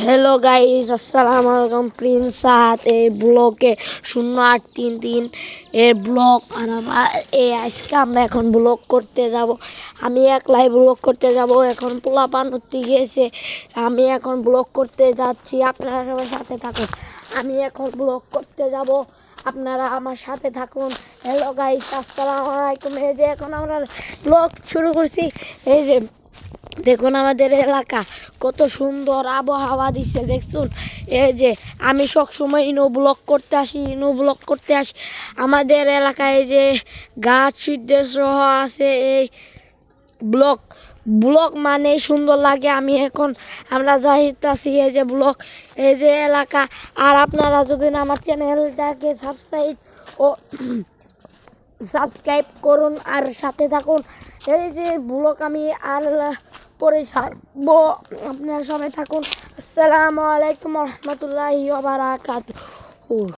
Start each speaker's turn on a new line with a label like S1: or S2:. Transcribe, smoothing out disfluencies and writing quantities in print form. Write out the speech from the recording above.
S1: Hello guys, আসসালামু আলাইকুম। Prince সাহাত এই ব্লগে 0833 এর ব্লগ আজকে আমরা এখন ব্লগ করতে যাব। আমি একলাই ব্লগ করতে যাব। এখন পোলাপান উঠতে গিয়েছে, আমি এখন ব্লগ করতে যাচ্ছি। আপনারা সবাই সাথে থাকুন, আমি এখন ব্লগ করতে যাব, আপনারা আমার সাথে থাকুন। হ্যালো গাইস, আসসালামু আলাইকুম। এই যে এখন আমরা ব্লগ শুরু করছি। এই যে দেখুন আমাদের এলাকা কত সুন্দর আবহাওয়া দিচ্ছে, দেখছুন। এই যে আমি সবসময় ইনো ব্লগ করতে আসি আমাদের এলাকায়। যে গাছ সুদ্দেশ সহ আছে, এই ব্লগ মানে সুন্দর লাগে। আমরা যাইতাছি এই যে ব্লগ, এই যে এলাকা। আর আপনারা যদি আমার চ্যানেলটাকে সাবস্ক্রাইব করুন আর সাথে থাকুন। এই যে ব্লগ আমি আর পরে ছাড়বো, আপনারা সবাই থাকুন। আসসালামু আলাইকুম রহমতুল্লাহি ওয়া বারাকাতুহু।